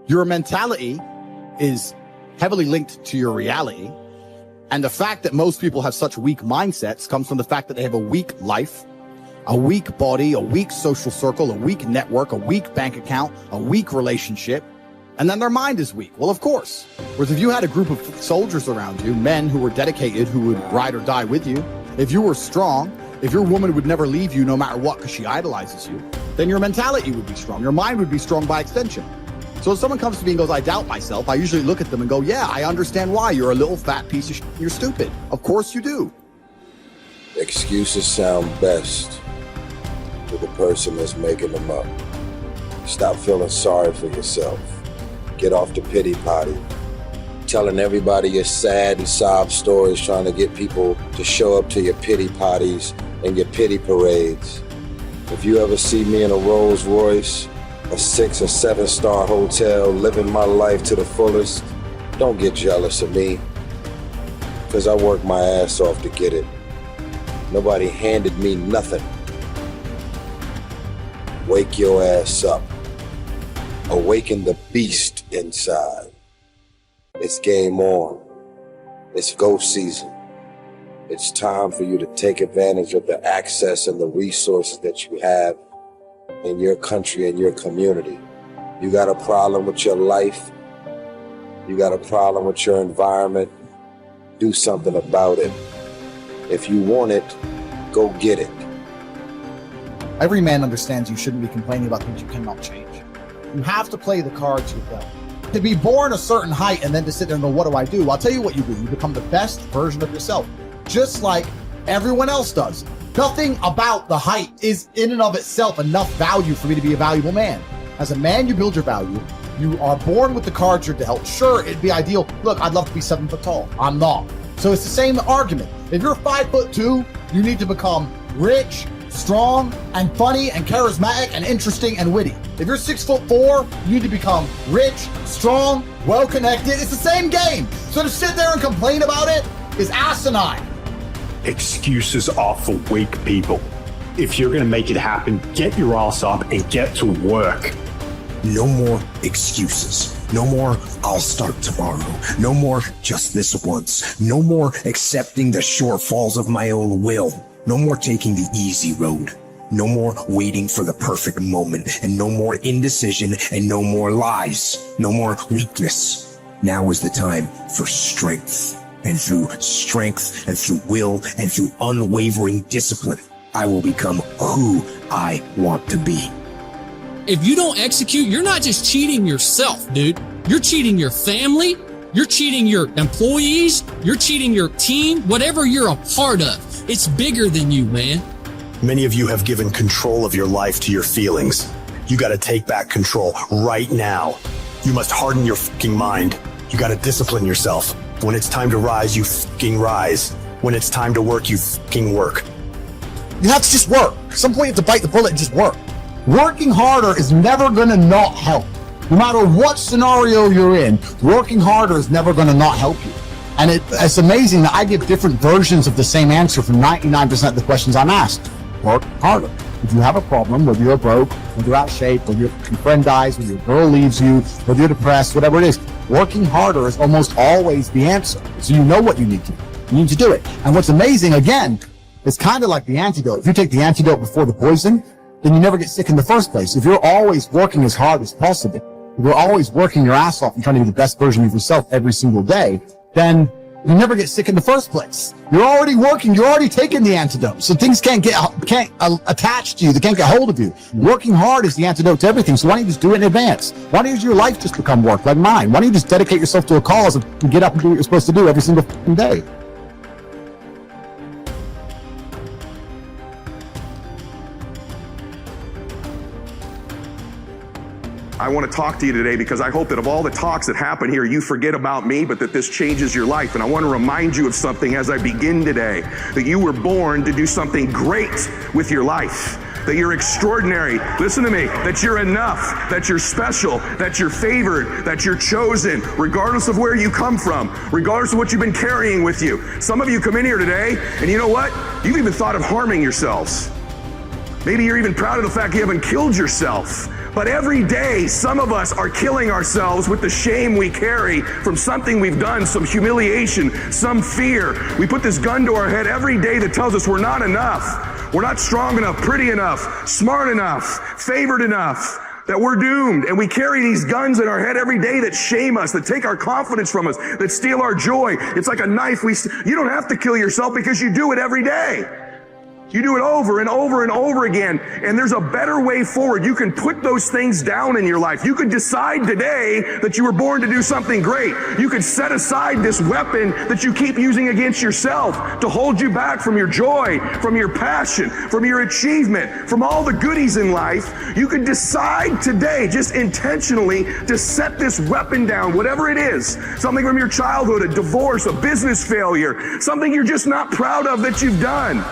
Your mentality is heavily linked to your reality. And the fact that most people have such weak mindsets comes from the fact that they have a weak life, a weak body, a weak social circle, a weak network, a weak bank account, a weak relationship, and then their mind is weak. Well, of course. Whereas if you had a group of soldiers around you, men who were dedicated, who would ride or die with you, if you were strong, if your woman would never leave you no matter what because she idolizes you, then your mentality would be strong. Your mind would be strong by extension. So if someone comes to me and goes, I doubt myself, I usually look at them and go, yeah, I understand why. You're a little fat piece of shit. You're stupid. Of course you do. Excuses sound best to the person that's making them up. Stop feeling sorry for yourself. Get off the pity potty. Telling everybody your sad and sob stories, trying to get people to show up to your pity potties and your pity parades. If you ever see me in a Rolls Royce, a 6 or 7 star hotel, living my life to the fullest, don't get jealous of me, because I worked my ass off to get it. Nobody handed me nothing. Wake your ass up. Awaken the beast inside. It's game on. It's go season. It's time for you to take advantage of the access and the resources that you have in your country and your community. You got a problem with your life. You got a problem with your environment. Do something about it. If you want it, go get it. Every man understands you shouldn't be complaining about things you cannot change. You have to play the cards you're dealt. To be born a certain height and then to sit there and go, what do I do? I'll tell you what you do. You become the best version of yourself, just like everyone else does. Nothing about the height is in and of itself enough value for me to be a valuable man. As a man, you build your value. You are born with the cards you're dealt. Sure, it'd be ideal. Look, I'd love to be 7 foot tall. I'm not. So it's the same argument. If you're 5'2", you need to become rich, strong, and funny, and charismatic, and interesting, and witty. If you're 6'4", you need to become rich, strong, well-connected. It's the same game. So to sit there and complain about it is asinine. Excuses are for weak people. If you're going to make it happen, get your ass up and get to work. No more excuses. No more, I'll start tomorrow. No more, just this once. No more accepting the shortfalls of my own will. No more taking the easy road. No more waiting for the perfect moment. And no more indecision and no more lies. No more weakness. Now is the time for strength. And through strength and through will and through unwavering discipline, I will become who I want to be. If you don't execute, you're not just cheating yourself, dude. You're cheating your family. You're cheating your employees. You're cheating your team. Whatever you're a part of, it's bigger than you, man. Many of you have given control of your life to your feelings. You got to take back control right now. You must harden your fucking mind. You got to discipline yourself. When it's time to rise, you fucking rise. When it's time to work, you fucking work. You have to just work. At some point you have to bite the bullet and just work. Working harder is never going to not help. No matter what scenario you're in, working harder is never going to not help you. And it's amazing that I give different versions of the same answer for 99% of the questions I'm asked. Work harder. If you have a problem, whether you're broke, whether you're out of shape, whether your friend dies, whether your girl leaves you, whether you're depressed, whatever it is, working harder is almost always the answer. So you know what you need to do. You need to do it. And what's amazing, again, it's kind of like the antidote. If you take the antidote before the poison, then you never get sick in the first place. If you're always working as hard as possible, if you're always working your ass off and trying to be the best version of yourself every single day, then you never get sick in the first place. You're already working. You're already taking the antidote. So things can't attach to you. They can't get hold of you. Working hard is the antidote to everything. So why don't you just do it in advance? Why don't your life just become work like mine? Why don't you just dedicate yourself to a cause and get up and do what you're supposed to do every single day? I want to talk to you today because I hope that of all the talks that happen here, you forget about me, but that this changes your life. And I want to remind you of something as I begin today, that you were born to do something great with your life, that you're extraordinary. Listen to me, that you're enough, that you're special, that you're favored, that you're chosen, regardless of where you come from, regardless of what you've been carrying with you. Some of you come in here today, and you know what? You've even thought of harming yourselves. Maybe you're even proud of the fact you haven't killed yourself. But every day, some of us are killing ourselves with the shame we carry from something we've done, some humiliation, some fear. We put this gun to our head every day that tells us we're not enough. We're not strong enough, pretty enough, smart enough, favored enough, that we're doomed. And we carry these guns in our head every day that shame us, that take our confidence from us, that steal our joy. It's like a knife. You don't have to kill yourself because you do it every day. You do it over and over and over again, and there's a better way forward. You can put those things down in your life. You could decide today that you were born to do something great. You could set aside this weapon that you keep using against yourself to hold you back from your joy, from your passion, from your achievement, from all the goodies in life. You could decide today, just intentionally, to set this weapon down, whatever it is. Something from your childhood, a divorce, a business failure, something you're just not proud of that you've done.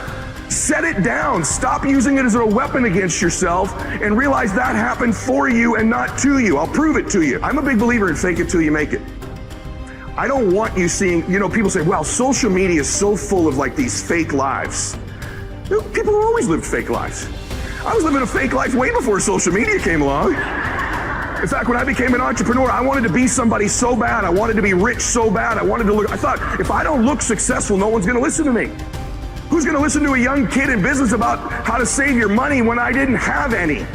Set it down. Stop using it as a weapon against yourself and realize that happened for you and not to you. I'll prove it to you. I'm a big believer in fake it till you make it. I don't want you seeing, people say, well, social media is so full of like these fake lives. People have always lived fake lives. I was living a fake life way before social media came along. In fact, when I became an entrepreneur, I wanted to be somebody so bad. I wanted to be rich so bad. I thought, if I don't look successful, no one's going to listen to me. Who's going to listen to a young kid in business about how to save your money when I didn't have any?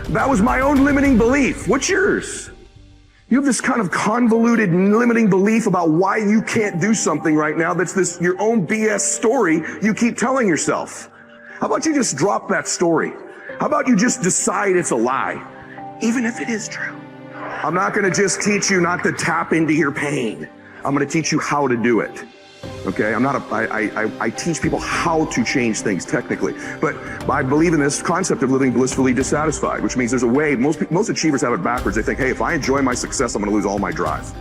That was my own limiting belief. What's yours? You have this kind of convoluted limiting belief about why you can't do something right now that's your own BS story you keep telling yourself. How about you just drop that story? How about you just decide it's a lie, even if it is true? I'm not going to just teach you not to tap into your pain. I'm going to teach you how to do it. Okay, I teach people how to change things technically, but I believe in this concept of living blissfully dissatisfied, which means there's a way. Most achievers have it backwards. They think, hey, if I enjoy my success, I'm going to lose all my drive,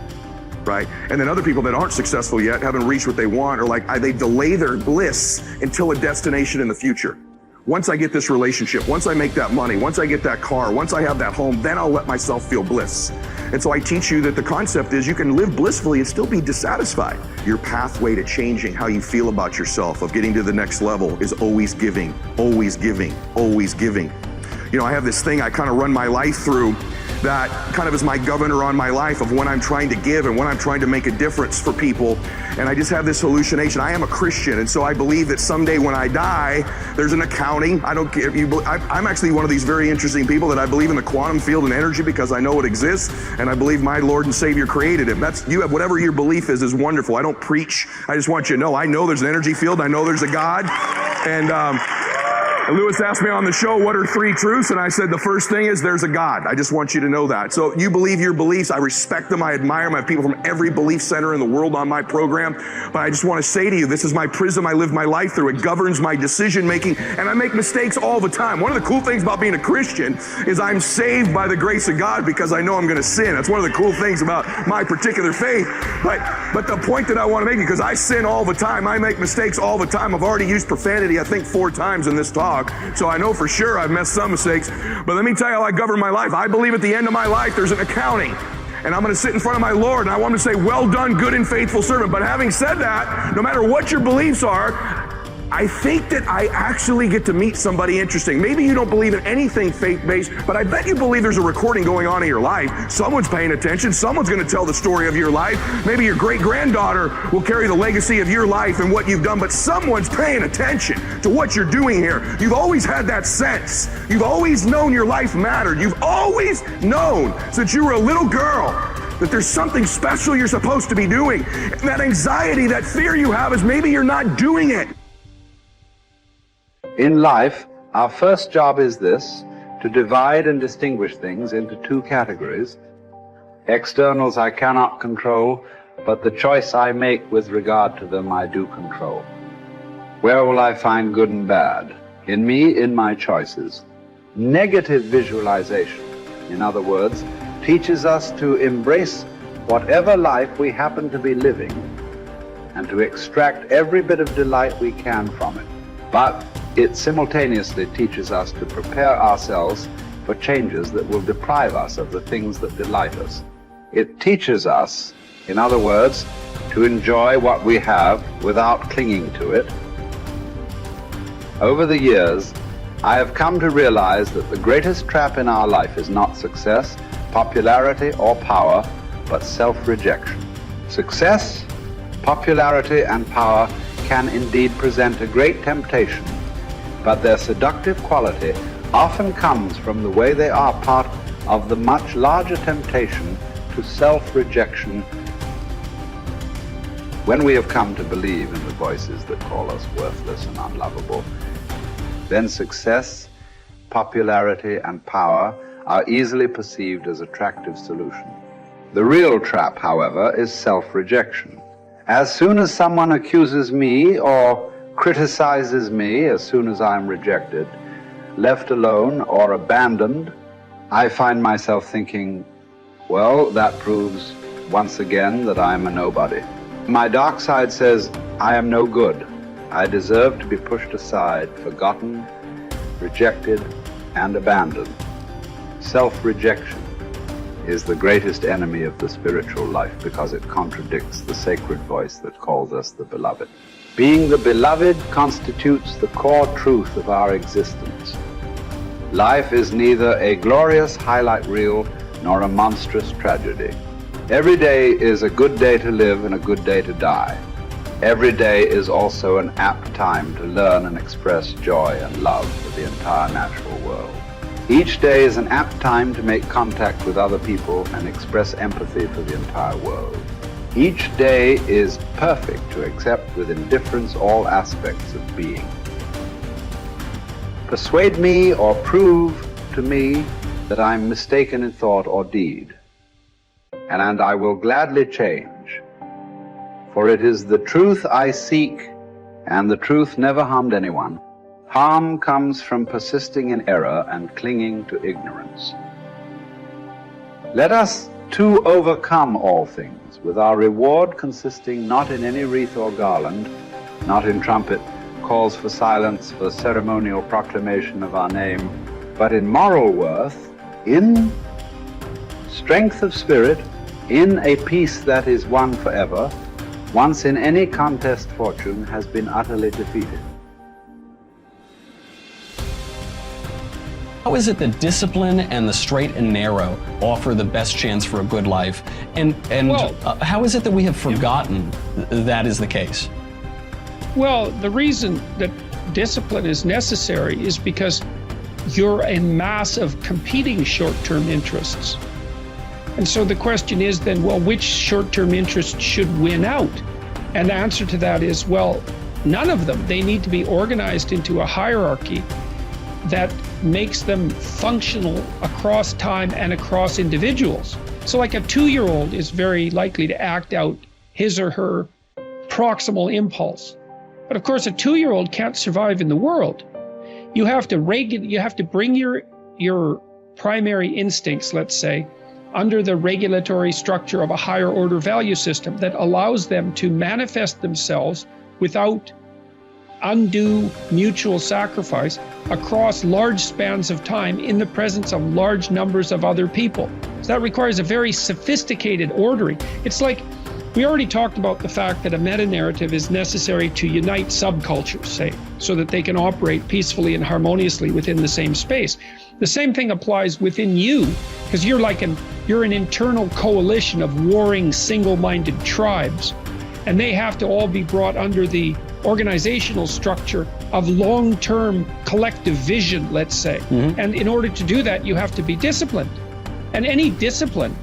right? And then other people that aren't successful yet, haven't reached what they want, or they delay their bliss until a destination in the future. Once I get this relationship, once I make that money, once I get that car, once I have that home, then I'll let myself feel bliss. And so I teach you that the concept is you can live blissfully and still be dissatisfied. Your pathway to changing how you feel about yourself, of getting to the next level, is always giving, always giving, always giving. I have this thing I kind of run my life through that kind of is my governor on my life of when I'm trying to give and when I'm trying to make a difference for people. And I just have this hallucination. I am a Christian, and so I believe that someday when I die, there's an accounting. I don't care if you. I'm actually one of these very interesting people that I believe in the quantum field and energy because I know it exists, and I believe my Lord and Savior created it. You have whatever your belief is wonderful. I don't preach. I just want you to know. I know there's an energy field. I know there's a God, and Lewis asked me on the show, what are 3 truths? And I said, the first thing is there's a God. I just want you to know that. So you believe your beliefs. I respect them. I admire them. I have people from every belief center in the world on my program. But I just want to say to you, this is my prism I live my life through. It governs my decision making. And I make mistakes all the time. One of the cool things about being a Christian is I'm saved by the grace of God because I know I'm going to sin. That's one of the cool things about my particular faith. But the point that I want to make, because I sin all the time. I make mistakes all the time. I've already used profanity, I think, 4 times in this talk. So I know for sure I've messed some mistakes. But let me tell you how I govern my life. I believe at the end of my life there's an accounting. And I'm going to sit in front of my Lord and I want him to say, well done, good and faithful servant. But having said that, no matter what your beliefs are, I think that I actually get to meet somebody interesting. Maybe you don't believe in anything faith-based, but I bet you believe there's a recording going on in your life. Someone's paying attention. Someone's going to tell the story of your life. Maybe your great-granddaughter will carry the legacy of your life and what you've done, but someone's paying attention to what you're doing here. You've always had that sense. You've always known your life mattered. You've always known since you were a little girl that there's something special you're supposed to be doing. And that anxiety, that fear you have is maybe you're not doing it. In life, our first job is this: to divide and distinguish things into 2 categories. Externals I cannot control, but the choice I make with regard to them I do control. Where will I find good and bad? In me, in my choices. Negative visualization, in other words, teaches us to embrace whatever life we happen to be living and to extract every bit of delight we can from it. But it simultaneously teaches us to prepare ourselves for changes that will deprive us of the things that delight us. It teaches us, in other words, to enjoy what we have without clinging to it. Over the years, I have come to realize that the greatest trap in our life is not success, popularity, or power, but self-rejection. Success, popularity, and power can indeed present a great temptation, but their seductive quality often comes from the way they are part of the much larger temptation to self-rejection. When we have come to believe in the voices that call us worthless and unlovable, then success, popularity, and power are easily perceived as attractive solutions. The real trap, however, is self-rejection. As soon as someone accuses me or criticizes me, as soon as I'm rejected, left alone, or abandoned, I find myself thinking, well, that proves once again that I'm a nobody. My dark side says, I am no good. I deserve to be pushed aside, forgotten, rejected, and abandoned. Self-rejection is the greatest enemy of the spiritual life because it contradicts the sacred voice that calls us the beloved. Being the beloved constitutes the core truth of our existence. Life is neither a glorious highlight reel nor a monstrous tragedy. Every day is a good day to live and a good day to die. Every day is also an apt time to learn and express joy and love for the entire natural world. Each day is an apt time to make contact with other people and express empathy for the entire world. Each day is perfect to accept with indifference all aspects of being. Persuade me or prove to me that I'm mistaken in thought or deed, and I will gladly change. For it is the truth I seek, and the truth never harmed anyone. Harm comes from persisting in error and clinging to ignorance. Let us too overcome all things, with our reward consisting not in any wreath or garland, not in trumpet, calls for silence, for ceremonial proclamation of our name, but in moral worth, in strength of spirit, in a peace that is won forever, once in any contest fortune has been utterly defeated. How is it that discipline and the straight and narrow offer the best chance for a good life? And how is it that we have forgotten that is the case? Well, the reason that discipline is necessary is because you're a mass of competing short-term interests. And so the question is then, well, which short-term interest should win out? And the answer to that is, well, none of them. They need to be organized into a hierarchy that makes them functional across time and across individuals. So like a 2-year-old is very likely to act out his or her proximal impulse. But of course, a 2-year-old can't survive in the world. You have to bring your primary instincts, let's say, under the regulatory structure of a higher order value system that allows them to manifest themselves without undue mutual sacrifice across large spans of time in the presence of large numbers of other people. So that requires a very sophisticated ordering. It's like, we already talked about the fact that a meta-narrative is necessary to unite subcultures, say, so that they can operate peacefully and harmoniously within the same space. The same thing applies within you, because you're an internal coalition of warring single-minded tribes, and they have to all be brought under the organizational structure of long-term collective vision, let's say. Mm-hmm. And in order to do that, you have to be disciplined. And any discipline,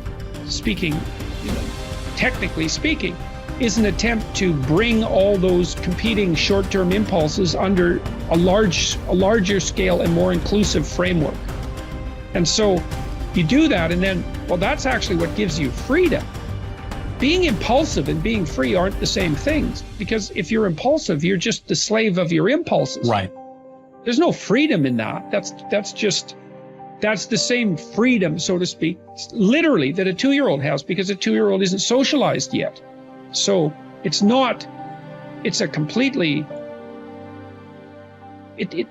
technically speaking, is an attempt to bring all those competing short-term impulses under a larger scale and more inclusive framework. And so you do that, and then, well, that's actually what gives you freedom. Being impulsive and being free aren't the same things, because if you're impulsive, you're just the slave of your impulses. Right. There's no freedom in that. That's the same freedom, so to speak, literally, that a 2-year-old has, because a 2-year-old isn't socialized yet. So it's a completely,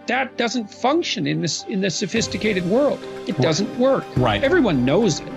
that doesn't function in the sophisticated world. It doesn't work. Right. Everyone knows it.